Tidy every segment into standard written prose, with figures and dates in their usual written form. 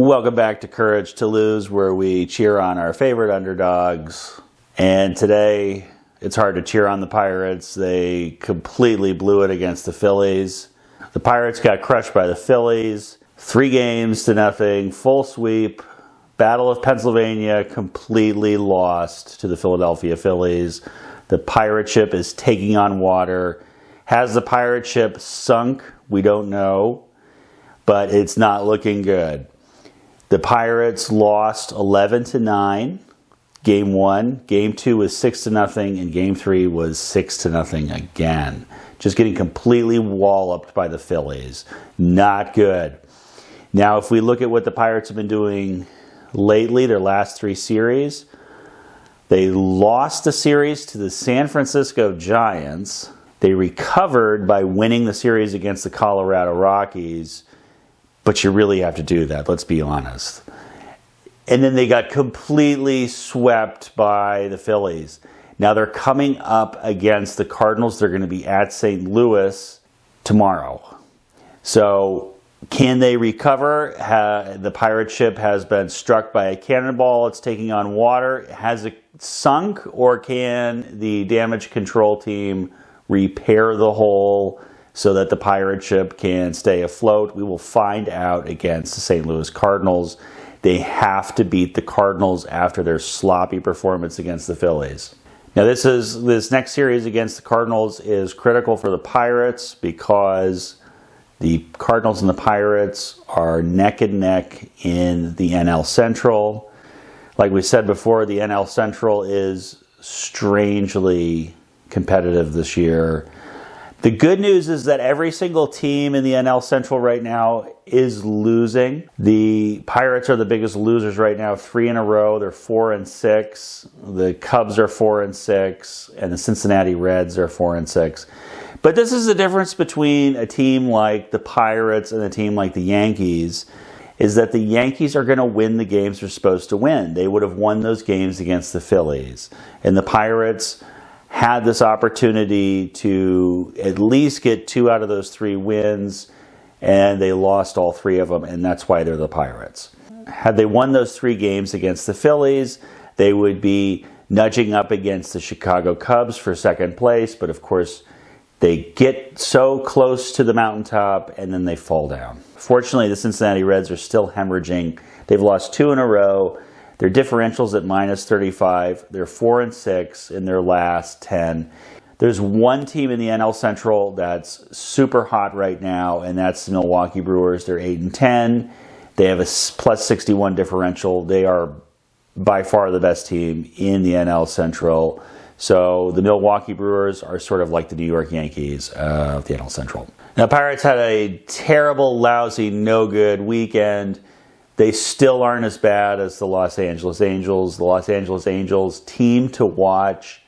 Welcome back to Courage to Lose, where we cheer on our favorite underdogs. And today, it's hard to cheer on the Pirates. They completely blew it against the Phillies. The Pirates got crushed by the Phillies. 3-0, full sweep. Battle of Pennsylvania, completely lost to the Philadelphia Phillies. The pirate ship is taking on water. Has the pirate ship sunk? We don't know, but it's not looking good. The Pirates lost 11-9, Game 1. Game 2 was 6-0, and Game 3 was 6-0 again. Just getting completely walloped by the Phillies. Not good. Now, if we look at what the Pirates have been doing lately, their last 3 series, they lost the series to the San Francisco Giants. They recovered by winning the series against the Colorado Rockies. But you really have to do that, let's be honest. And then they got completely swept by the Phillies. Now they're coming up against the Cardinals. They're going to be at St. Louis tomorrow. So can they recover? The pirate ship has been struck by a cannonball. It's taking on water. Has it sunk, or can the damage control team repair the hole so that the pirate ship can stay afloat? We will find out against the St. Louis Cardinals. They have to beat the Cardinals after their sloppy performance against the Phillies. Now this next series against the Cardinals is critical for the Pirates because the Cardinals and the Pirates are neck and neck in the NL Central. Like we said before, the NL Central is strangely competitive this year. The good news is that every single team in the NL Central right now is losing. The Pirates are the biggest losers right now, 3 in a row. They're 4-6. The Cubs are 4-6, and the Cincinnati Reds are 4-6. But this is the difference between a team like the Pirates and a team like the Yankees, is that the Yankees are going to win the games they're supposed to win. They would have won those games against the Phillies. And the Pirates had this opportunity to at least get 2 out of those 3 wins, and they lost all 3 of them, and that's why they're the Pirates. Had they won those 3 games against the Phillies, they would be nudging up against the Chicago Cubs for second place, but of course they get so close to the mountaintop and then they fall down. Fortunately, the Cincinnati Reds are still hemorrhaging. They've lost 2 in a row. Their differential's at -35. They're 4-6 in their last 10. There's one team in the NL Central that's super hot right now, and that's the Milwaukee Brewers. They're 8-10. They have a +61 differential. They are by far the best team in the NL Central. So the Milwaukee Brewers are sort of like the New York Yankees of the NL Central. Now, Pirates had a terrible, lousy, no good weekend. They still aren't as bad as the Los Angeles Angels. The Los Angeles Angels, team to watch.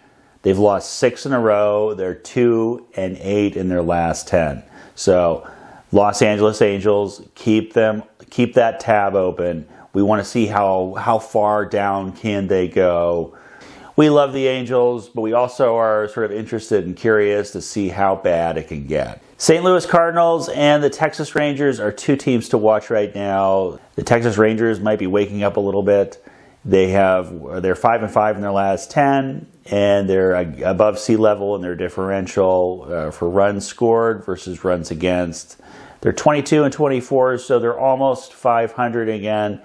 They've lost 6 in a row. They're 2-8 in their last 10. So, Los Angeles Angels, keep that tab open. We want to see how far down can they go. We love the Angels, but we also are sort of interested and curious to see how bad it can get. St. Louis Cardinals and the Texas Rangers are 2 teams to watch right now. The Texas Rangers might be waking up a little bit. They're 5-5 in their last 10, and they're above sea level in their differential for runs scored versus runs against. They're 22-24, so they're almost 500 again.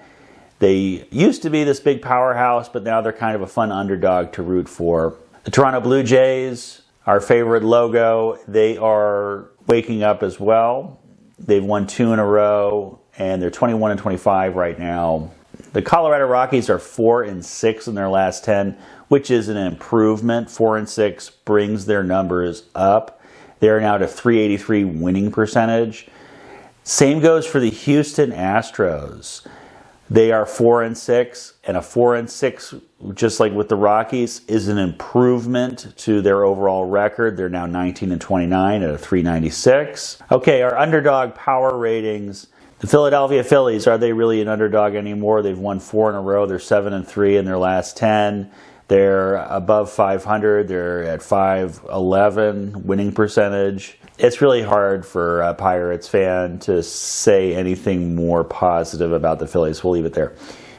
They used to be this big powerhouse, but now they're kind of a fun underdog to root for. The Toronto Blue Jays, our favorite logo, they are waking up as well. They've won 2 in a row, and they're 21-25 right now. The Colorado Rockies are 4-6 in their last 10, which is an improvement. 4-6 brings their numbers up. They're now to .383 winning percentage. Same goes for the Houston Astros. They are 4-6, and a 4-6, just like with the Rockies, is an improvement to their overall record. They're now 19-29 at a .396. Okay, our underdog power ratings. The Philadelphia Phillies, are they really an underdog anymore? They've won 4 in a row. They're 7-3 in their last 10. They're above 500. They're at .511 winning percentage. It's really hard for a Pirates fan to say anything more positive about the Phillies. We'll leave it there.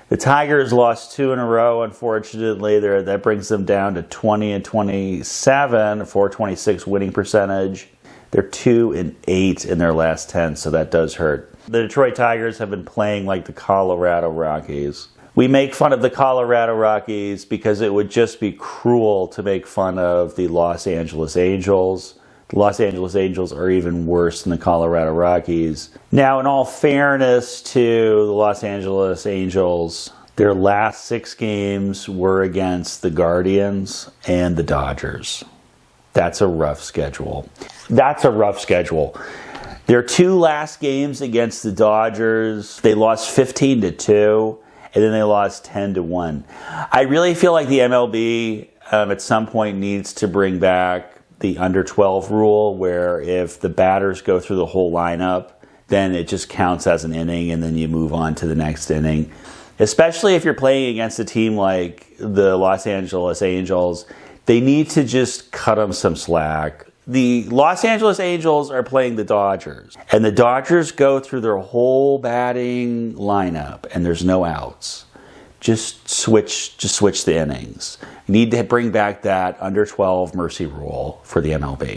The Tigers lost 2 in a row, unfortunately. That brings them down to 20-27, .426 winning percentage. They're 2-8 in their last 10, so that does hurt. The Detroit Tigers have been playing like the Colorado Rockies. We make fun of the Colorado Rockies because it would just be cruel to make fun of the Los Angeles Angels. The Los Angeles Angels are even worse than the Colorado Rockies. Now, in all fairness to the Los Angeles Angels, their last 6 games were against the Guardians and the Dodgers. That's a rough schedule. Their 2 last games against the Dodgers, they lost 15-2, and then they lost 10-1. I really feel like the MLB at some point needs to bring back the under 12 rule, where if the batters go through the whole lineup, then it just counts as an inning and then you move on to the next inning. Especially if you're playing against a team like the Los Angeles Angels, they need to just cut them some slack. The Los Angeles Angels are playing the Dodgers, and the Dodgers go through their whole batting lineup and there's no outs. Just switch the innings. You need to bring back that under 12 mercy rule for the MLB.